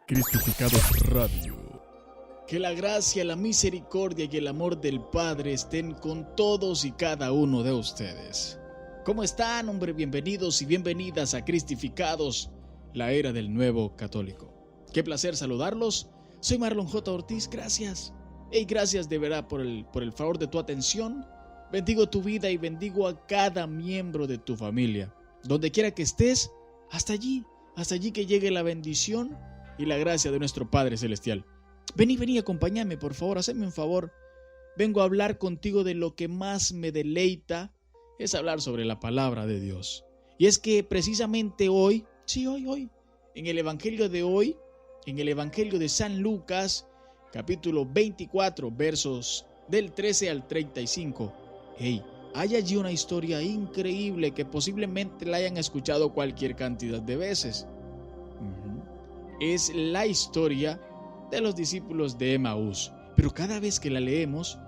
Cristificados Radio. Que la gracia, la misericordia y el amor del Padre estén con todos y cada uno de ustedes. ¿Cómo están, hombre? Bienvenidos y bienvenidas a Cristificados, la era del nuevo católico. Qué placer saludarlos. Soy Marlon J. Ortiz, gracias. Gracias de verdad por el favor de tu atención. Bendigo tu vida y bendigo a cada miembro de tu familia. Donde quiera que estés, hasta allí que llegue la bendición y la gracia de nuestro Padre Celestial. Vení, acompáñame, por favor, haceme un favor. Vengo a hablar contigo de lo que más me deleita, es hablar sobre la palabra de Dios. Y es que precisamente hoy, en el Evangelio de hoy, en el Evangelio de San Lucas, capítulo 24, versos del 13 al 35, hay allí una historia increíble que posiblemente la hayan escuchado cualquier cantidad de veces. Es la historia de los discípulos de Emaús, pero cada vez que la leemos,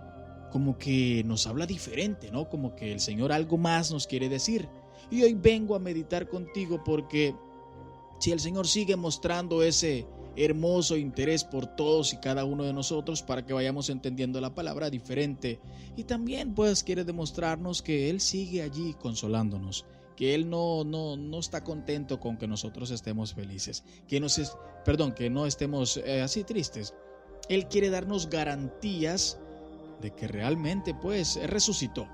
como que nos habla diferente, ¿no? Como que el Señor algo más nos quiere decir. Y hoy vengo a meditar contigo porque si el Señor sigue mostrando ese hermoso interés por todos y cada uno de nosotros para que vayamos entendiendo la palabra diferente, y también pues quiere demostrarnos que Él sigue allí consolándonos, que Él no está contento con que nosotros estemos felices, que no estemos así tristes. Él quiere darnos garantías de que realmente pues resucitó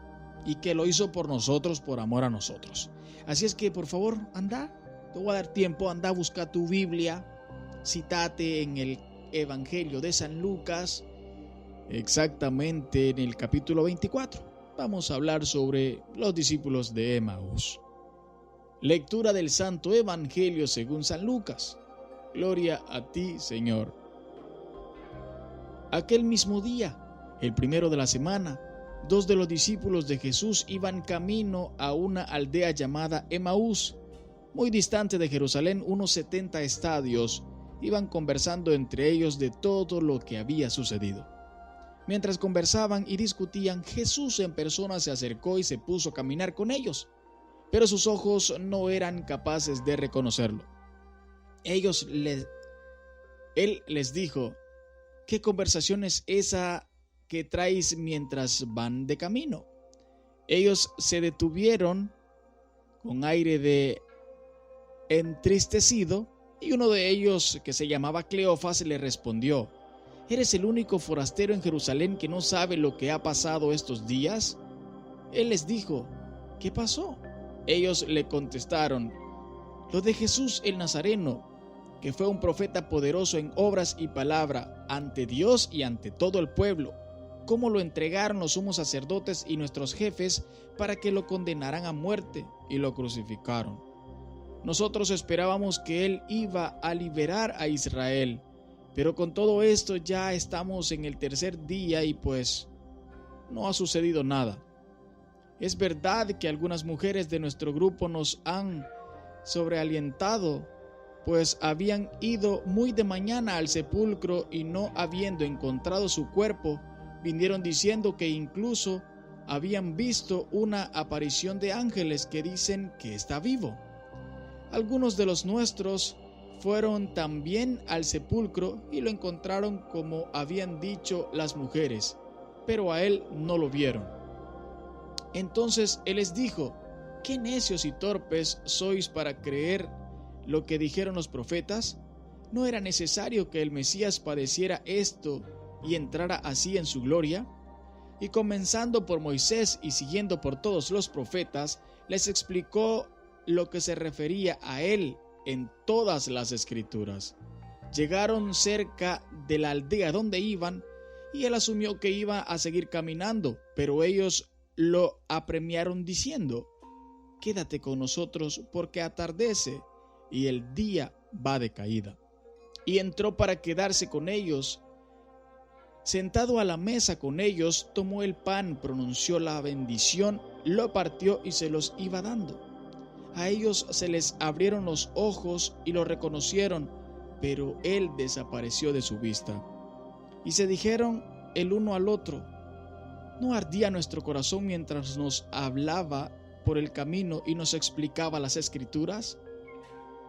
y que lo hizo por nosotros, por amor a nosotros. Así es que por favor, te voy a dar tiempo, anda a buscar tu Biblia, citate en el Evangelio de San Lucas, exactamente en el capítulo 24. Vamos a hablar sobre los discípulos de Emaús. Lectura del Santo Evangelio según San Lucas. Gloria a ti, Señor. Aquel mismo día, el primero de la semana, 2 de los discípulos de Jesús iban camino a una aldea llamada Emaús, muy distante de Jerusalén, unos 70 estadios. Iban conversando entre ellos de todo lo que había sucedido. Mientras conversaban y discutían, Jesús en persona se acercó y se puso a caminar con ellos, pero sus ojos no eran capaces de reconocerlo. Él les dijo: ¿qué conversación es esa que traéis mientras van de camino? Ellos se detuvieron con aire de entristecido, y uno de ellos, que se llamaba Cleofas, le respondió: ¿eres el único forastero en Jerusalén que no sabe lo que ha pasado estos días? Él les dijo: ¿qué pasó? Ellos le contestaron: lo de Jesús el Nazareno, que fue un profeta poderoso en obras y palabra ante Dios y ante todo el pueblo. Cómo lo entregaron los sumos sacerdotes y nuestros jefes para que lo condenaran a muerte y lo crucificaron. Nosotros esperábamos que Él iba a liberar a Israel, pero con todo esto ya estamos en el tercer día y pues no ha sucedido nada. Es verdad que algunas mujeres de nuestro grupo nos han sobrealientado, pues habían ido muy de mañana al sepulcro y no habiendo encontrado su cuerpo, vinieron diciendo que incluso habían visto una aparición de ángeles que dicen que está vivo. Algunos de los nuestros fueron también al sepulcro y lo encontraron como habían dicho las mujeres, pero a él no lo vieron. Entonces él les dijo: ¿qué necios y torpes sois para creer lo que dijeron los profetas? ¿No era necesario que el Mesías padeciera esto y entrara así en su gloria? Y comenzando por Moisés y siguiendo por todos los profetas, les explicó lo que se refería a él en todas las escrituras. Llegaron cerca de la aldea donde iban y él asumió que iba a seguir caminando, pero ellos lo apremiaron diciendo: quédate con nosotros porque atardece y el día va de caída. Y entró para quedarse con ellos. Sentado a la mesa con ellos, tomó el pan, pronunció la bendición, lo partió y se los iba dando. A ellos se les abrieron los ojos y lo reconocieron, pero él desapareció de su vista. Y se dijeron el uno al otro: ¿no ardía nuestro corazón mientras nos hablaba por el camino y nos explicaba las escrituras?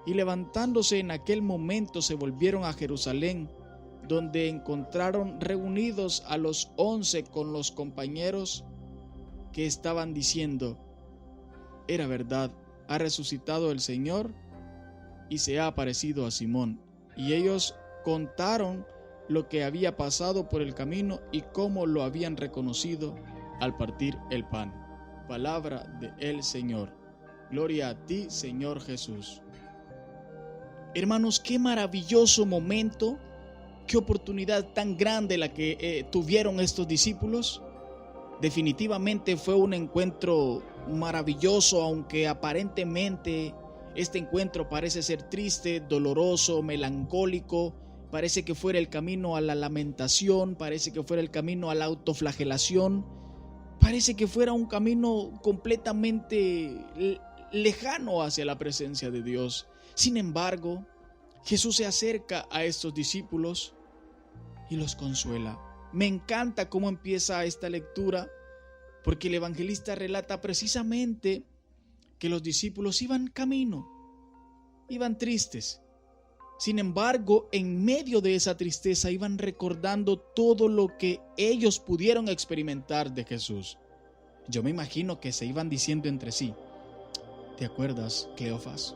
Y levantándose en aquel momento se volvieron a Jerusalén, donde encontraron reunidos a los 11 con los compañeros que estaban diciendo: era verdad, ha resucitado el Señor y se ha aparecido a Simón. Y ellos contaron lo que había pasado por el camino y cómo lo habían reconocido al partir el pan. Palabra del Señor. Gloria a ti, Señor Jesús. Hermanos, qué maravilloso momento, qué oportunidad tan grande la que tuvieron estos discípulos. Definitivamente fue un encuentro maravilloso, aunque aparentemente este encuentro parece ser triste, doloroso, melancólico. Parece que fuera el camino a la lamentación, parece que fuera el camino a la autoflagelación, parece que fuera un camino completamente lejano hacia la presencia de Dios. Sin embargo, Jesús se acerca a estos discípulos y los consuela. Me encanta cómo empieza esta lectura, porque el evangelista relata precisamente que los discípulos iban camino, iban tristes. Sin embargo, en medio de esa tristeza iban recordando todo lo que ellos pudieron experimentar de Jesús. Yo me imagino que se iban diciendo entre sí: ¿te acuerdas, Cleofas,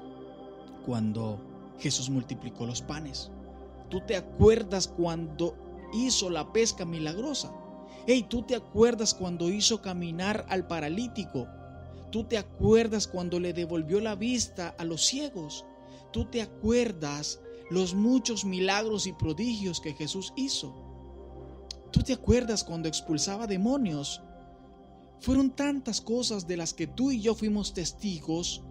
cuando Jesús multiplicó los panes? ¿Tú te acuerdas cuando hizo la pesca milagrosa? Hey, ¿tú te acuerdas cuando hizo caminar al paralítico? ¿Tú te acuerdas cuando le devolvió la vista a los ciegos? ¿Tú te acuerdas los muchos milagros y prodigios que Jesús hizo? ¿Tú te acuerdas cuando expulsaba demonios? Fueron tantas cosas de las que tú y yo fuimos testigos,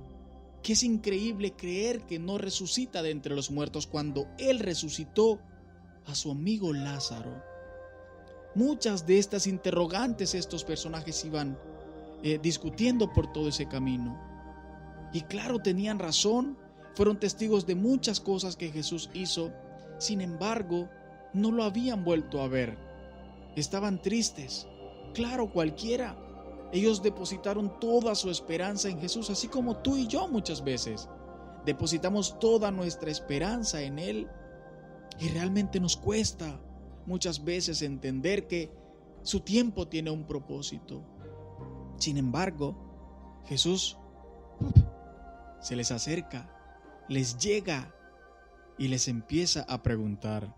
que es increíble creer que no resucita de entre los muertos cuando Él resucitó a su amigo Lázaro. Muchas de estas interrogantes estos personajes iban discutiendo por todo ese camino. Y claro, tenían razón, fueron testigos de muchas cosas que Jesús hizo. Sin embargo, no lo habían vuelto a ver. Estaban tristes. Claro, cualquiera. Ellos depositaron toda su esperanza en Jesús, así como tú y yo muchas veces. Depositamos toda nuestra esperanza en Él y realmente nos cuesta muchas veces entender que su tiempo tiene un propósito. Sin embargo, Jesús se les acerca, les llega y les empieza a preguntar: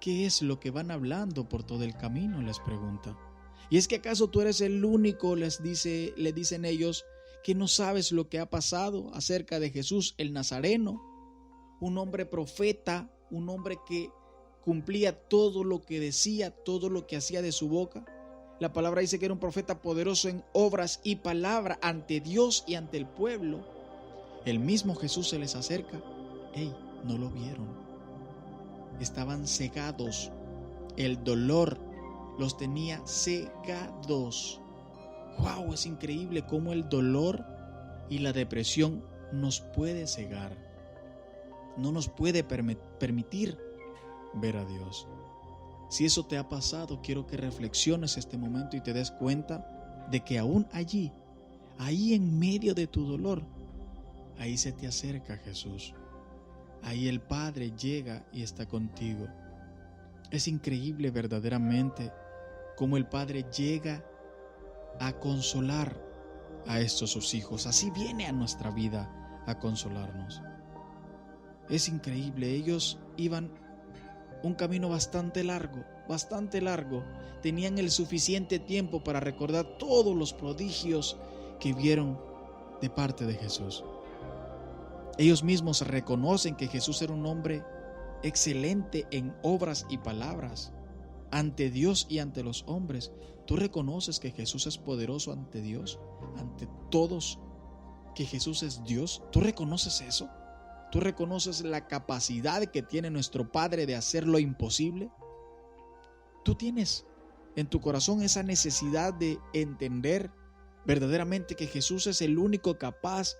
¿qué es lo que van hablando por todo el camino?, les pregunta. ¿Y es que acaso tú eres el único, le dicen ellos, que no sabes lo que ha pasado acerca de Jesús el Nazareno? Un hombre profeta, un hombre que cumplía todo lo que decía, todo lo que hacía de su boca. La palabra dice que era un profeta poderoso en obras y palabra ante Dios y ante el pueblo. El mismo Jesús se les acerca. ¡Ey! No lo vieron. Estaban cegados. El dolor los tenía cegados. ¡Wow! Es increíble cómo el dolor y la depresión nos puede cegar. No nos puede permitir ver a Dios. Si eso te ha pasado, quiero que reflexiones este momento y te des cuenta de que aún allí, ahí en medio de tu dolor, ahí se te acerca Jesús. Ahí el Padre llega y está contigo. Es increíble verdaderamente cómo el Padre llega a consolar a estos sus hijos. Así viene a nuestra vida a consolarnos. Es increíble, ellos iban un camino bastante largo. Tenían el suficiente tiempo para recordar todos los prodigios que vieron de parte de Jesús. Ellos mismos reconocen que Jesús era un hombre excelente en obras y palabras ante Dios y ante los hombres. ¿Tú reconoces que Jesús es poderoso ante Dios, ante todos? ¿Que Jesús es Dios? ¿Tú reconoces eso? ¿Tú reconoces la capacidad que tiene nuestro Padre de hacer lo imposible? ¿Tú tienes en tu corazón esa necesidad de entender verdaderamente que Jesús es el único capaz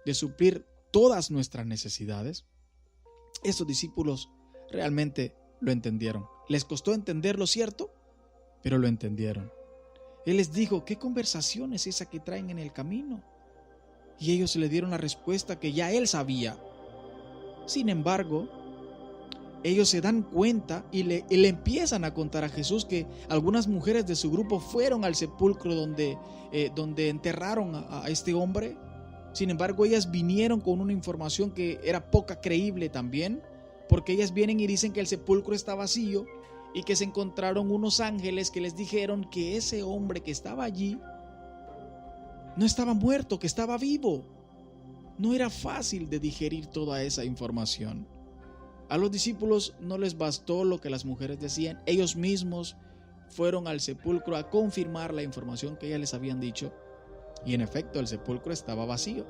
de suplir todas nuestras necesidades? Estos discípulos realmente lo entendieron. Les costó entenderlo, ¿cierto? Pero lo entendieron. Él les dijo: ¿qué conversación es esa que traen en el camino? Y ellos le dieron la respuesta que ya él sabía. Sin embargo, ellos se dan cuenta y le empiezan a contar a Jesús que algunas mujeres de su grupo fueron al sepulcro donde enterraron a este hombre. Sin embargo, ellas vinieron con una información que era poca creíble también, porque ellas vienen y dicen que el sepulcro está vacío y que se encontraron unos ángeles que les dijeron que ese hombre que estaba allí no estaba muerto, que estaba vivo. No era fácil de digerir toda esa información. A los discípulos no les bastó lo que las mujeres decían. Ellos mismos fueron al sepulcro a confirmar la información que ellas les habían dicho. Y en efecto, el sepulcro estaba vacío.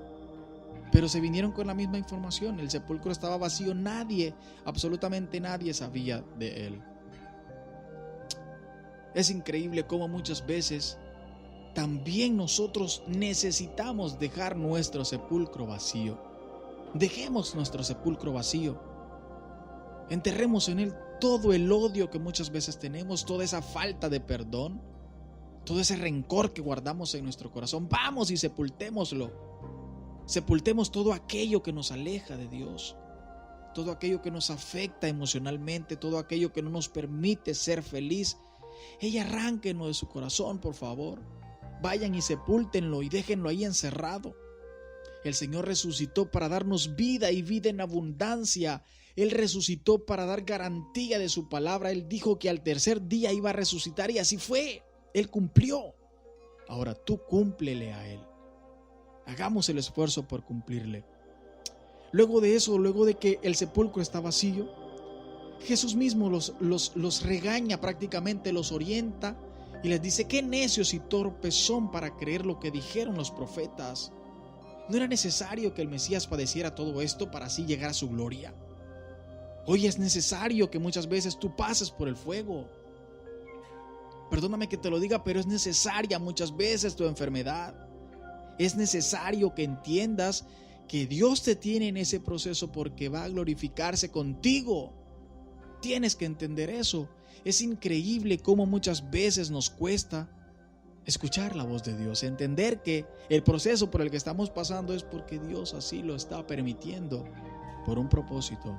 Pero se vinieron con la misma información. El sepulcro estaba vacío. Nadie, absolutamente nadie sabía de él. Es increíble cómo muchas veces también nosotros necesitamos dejar nuestro sepulcro vacío. Dejemos nuestro sepulcro vacío. Enterremos en él todo el odio que muchas veces tenemos, toda esa falta de perdón, todo ese rencor que guardamos en nuestro corazón. Vamos y sepultémoslo. Sepultemos todo aquello que nos aleja de Dios, todo aquello que nos afecta emocionalmente, todo aquello que no nos permite ser feliz. Arránquenlo de su corazón, por favor. Vayan y sepúltenlo y déjenlo ahí encerrado. El Señor resucitó para darnos vida y vida en abundancia. Él resucitó para dar garantía de su palabra. Él dijo que al tercer día iba a resucitar y así fue. Él cumplió. Ahora tú cúmplele a Él. Hagamos el esfuerzo por cumplirle. Luego de eso, luego de que el sepulcro está vacío, Jesús mismo los regaña prácticamente, los orienta y les dice: qué necios y torpes son para creer lo que dijeron los profetas. ¿No era necesario que el Mesías padeciera todo esto para así llegar a su gloria? Hoy es necesario que muchas veces tú pases por el fuego. Perdóname que te lo diga, pero es necesaria muchas veces tu enfermedad. Es necesario que entiendas que Dios te tiene en ese proceso porque va a glorificarse contigo. Tienes que entender eso. Es increíble cómo muchas veces nos cuesta escuchar la voz de Dios, entender que el proceso por el que estamos pasando es porque Dios así lo está permitiendo por un propósito.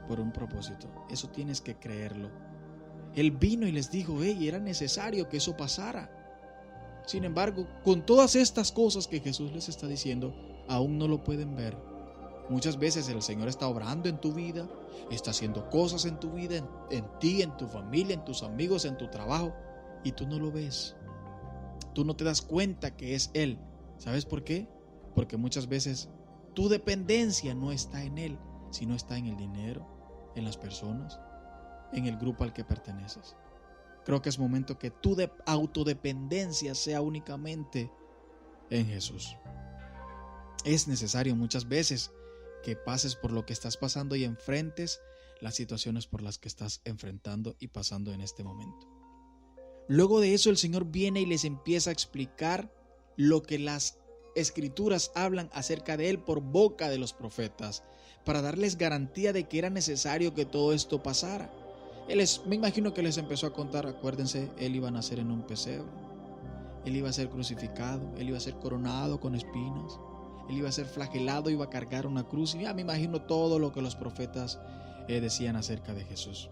Por un propósito. Eso tienes que creerlo. Él vino y les dijo: era necesario que eso pasara. Sin embargo, con todas estas cosas que Jesús les está diciendo, aún no lo pueden ver. Muchas veces el Señor está obrando en tu vida, está haciendo cosas en tu vida, en ti, en tu familia, en tus amigos, en tu trabajo, y tú no lo ves. Tú no te das cuenta que es Él. ¿Sabes por qué? Porque muchas veces tu dependencia no está en Él, sino está en el dinero, en las personas, en el grupo al que perteneces. Creo que es momento que tu autodependencia sea únicamente en Jesús. Es necesario muchas veces que pases por lo que estás pasando y enfrentes las situaciones por las que estás enfrentando y pasando en este momento. Luego de eso, el Señor viene y les empieza a explicar lo que las Escrituras hablan acerca de Él por boca de los profetas, para darles garantía de que era necesario que todo esto pasara. Me imagino que les empezó a contar: acuérdense, Él iba a nacer en un pesebre, Él iba a ser crucificado, Él iba a ser coronado con espinas, Él iba a ser flagelado, iba a cargar una cruz. Y ya me imagino todo lo que los profetas decían acerca de Jesús.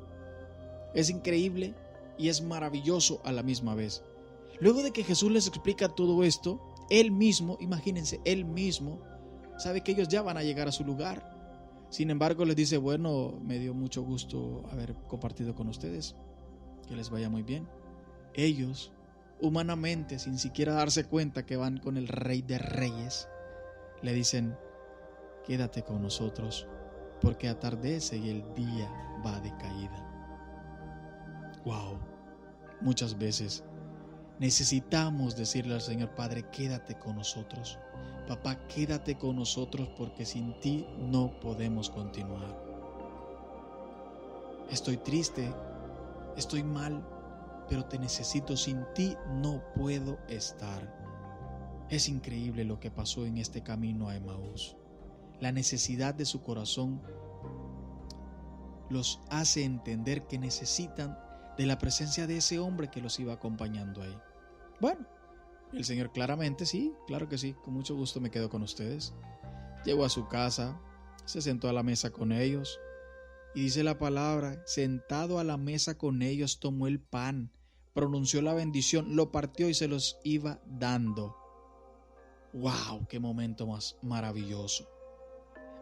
Es increíble y es maravilloso a la misma vez. Luego de que Jesús les explica todo esto, Él mismo, imagínense, Él mismo sabe que ellos ya van a llegar a su lugar. Sin embargo, les dice: bueno, me dio mucho gusto haber compartido con ustedes, que les vaya muy bien. Ellos, humanamente, sin siquiera darse cuenta que van con el Rey de Reyes, le dicen: quédate con nosotros, porque atardece y el día va de caída. Wow, muchas veces necesitamos decirle al Señor: Padre, quédate con nosotros. Papá, quédate con nosotros, porque sin ti no podemos continuar. Estoy triste, estoy mal, pero te necesito. Sin ti no puedo estar. Es increíble lo que pasó en este camino a Emaús. La necesidad de su corazón los hace entender que necesitan de la presencia de ese hombre que los iba acompañando ahí. Bueno, el Señor claramente, sí, claro que sí, con mucho gusto me quedo con ustedes. Llegó a su casa, se sentó a la mesa con ellos. Y dice la palabra, sentado a la mesa con ellos, tomó el pan, pronunció la bendición, lo partió y se los iba dando. ¡Wow! ¡Qué momento más maravilloso!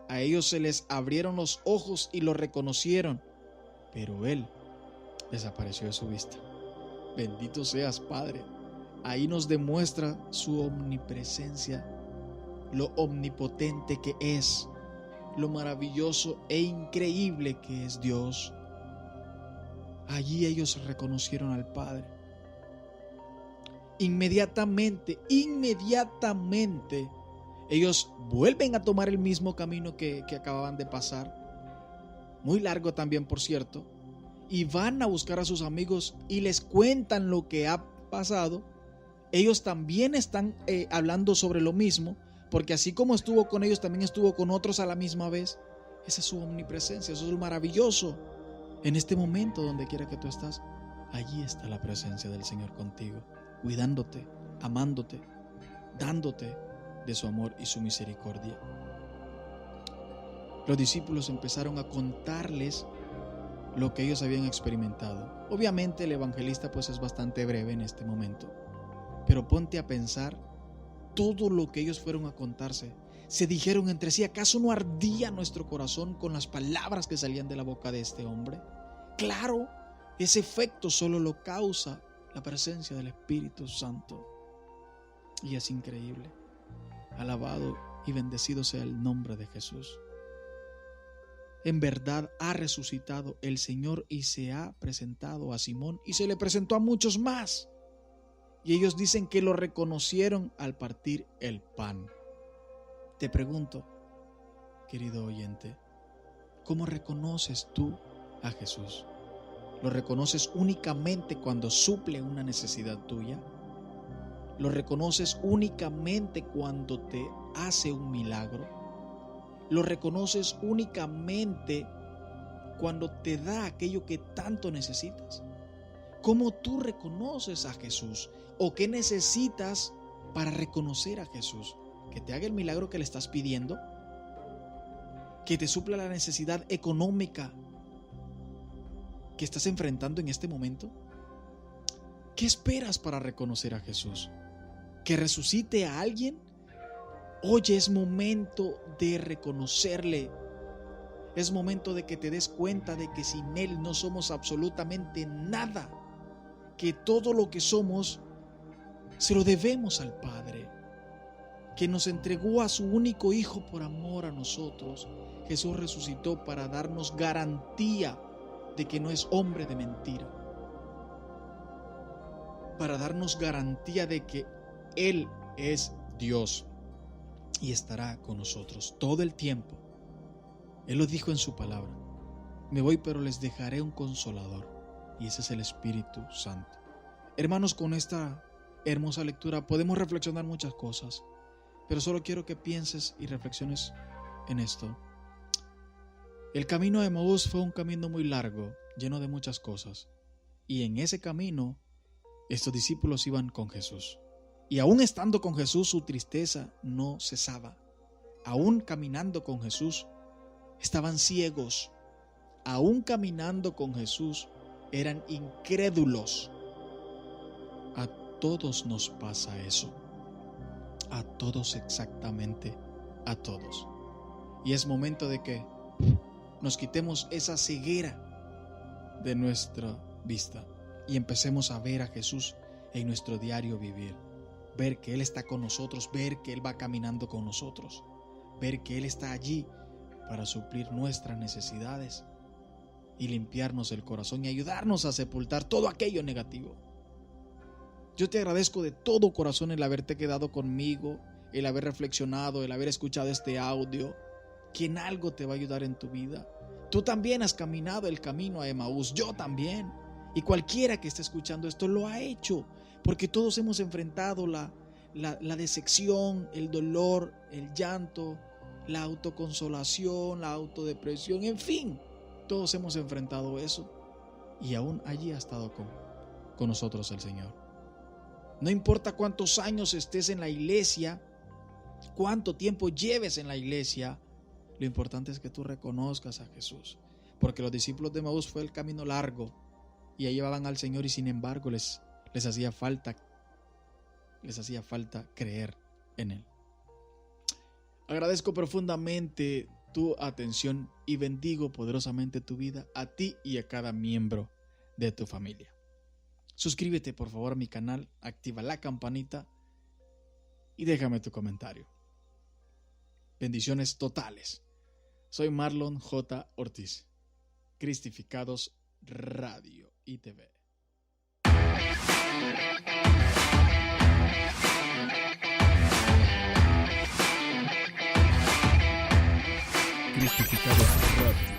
A ellos se les abrieron los ojos y lo reconocieron, pero él desapareció de su vista. Bendito seas, Padre. Ahí nos demuestra su omnipresencia, lo omnipotente que es, lo maravilloso e increíble que es Dios. Allí ellos reconocieron al Padre. Inmediatamente, ellos vuelven a tomar el mismo camino que acababan de pasar, muy largo también, por cierto, y van a buscar a sus amigos y les cuentan lo que ha pasado. Ellos también están hablando sobre lo mismo, porque así como estuvo con ellos, también estuvo con otros a la misma vez. Esa es su omnipresencia, eso es lo maravilloso. En este momento, donde quiera que tú estás, allí está la presencia del Señor contigo, cuidándote, amándote, dándote de su amor y su misericordia. Los discípulos empezaron a contarles lo que ellos habían experimentado. Obviamente el evangelista pues es bastante breve en este momento, pero ponte a pensar todo lo que ellos fueron a contarse. Se dijeron entre sí, ¿acaso no ardía nuestro corazón con las palabras que salían de la boca de este hombre? Claro, ese efecto solo lo causa la presencia del Espíritu Santo. Y es increíble. Alabado y bendecido sea el nombre de Jesús. En verdad ha resucitado el Señor y se ha presentado a Simón y se le presentó a muchos más. Y ellos dicen que lo reconocieron al partir el pan. Te pregunto, querido oyente, ¿cómo reconoces tú a Jesús? ¿Lo reconoces únicamente cuando suple una necesidad tuya? ¿Lo reconoces únicamente cuando te hace un milagro? ¿Lo reconoces únicamente cuando te da aquello que tanto necesitas? ¿Cómo tú reconoces a Jesús? ¿O qué necesitas para reconocer a Jesús? ¿Que te haga el milagro que le estás pidiendo? ¿Que te supla la necesidad económica que estás enfrentando en este momento? ¿Qué esperas para reconocer a Jesús? ¿Que resucite a alguien? Oye, es momento de reconocerle. Es momento de que te des cuenta de que sin Él no somos absolutamente nada. Que todo lo que somos se lo debemos al Padre, que nos entregó a su único Hijo por amor a nosotros. Jesús resucitó para darnos garantía de que no es hombre de mentira, para darnos garantía de que Él es Dios y estará con nosotros todo el tiempo. Él lo dijo en su palabra: me voy, pero les dejaré un consolador, y ese es el Espíritu Santo. Hermanos, con esta hermosa lectura podemos reflexionar muchas cosas, pero solo quiero que pienses y reflexiones en esto. El camino de Emaús fue un camino muy largo, lleno de muchas cosas, y en ese camino estos discípulos iban con Jesús. Y aún estando con Jesús, su tristeza no cesaba. Aún caminando con Jesús, estaban ciegos. Aún caminando con Jesús, eran incrédulos. A todos nos pasa eso. A todos, exactamente a todos. Y es momento de que nos quitemos esa ceguera de nuestra vista y empecemos a ver a Jesús en nuestro diario vivir. Ver que Él está con nosotros, ver que Él va caminando con nosotros, ver que Él está allí para suplir nuestras necesidades y limpiarnos el corazón y ayudarnos a sepultar todo aquello negativo. Yo te agradezco de todo corazón el haberte quedado conmigo, el haber reflexionado, el haber escuchado este audio, que en algo te va a ayudar en tu vida. Tú también has caminado el camino a Emaús, yo también. Y cualquiera que esté escuchando esto lo ha hecho, porque todos hemos enfrentado la decepción, el dolor, el llanto, la autoconsolación, la autodepresión, en fin, todos hemos enfrentado eso. Y aún allí ha estado con nosotros el Señor. No importa cuántos años estés en la iglesia, cuánto tiempo lleves en la iglesia, Lo importante es que tú reconozcas a Jesús, porque los discípulos de Emaús fue el camino largo y ahí llevaban al Señor y sin embargo les hacía falta creer en Él. Agradezco profundamente tu atención y bendigo poderosamente tu vida, a ti y a cada miembro de tu familia. Suscríbete por favor a mi canal, activa la campanita y déjame tu comentario. Bendiciones totales. Soy Marlon J. Ortiz, Cristificados Radio y TV. Cristificados Radio.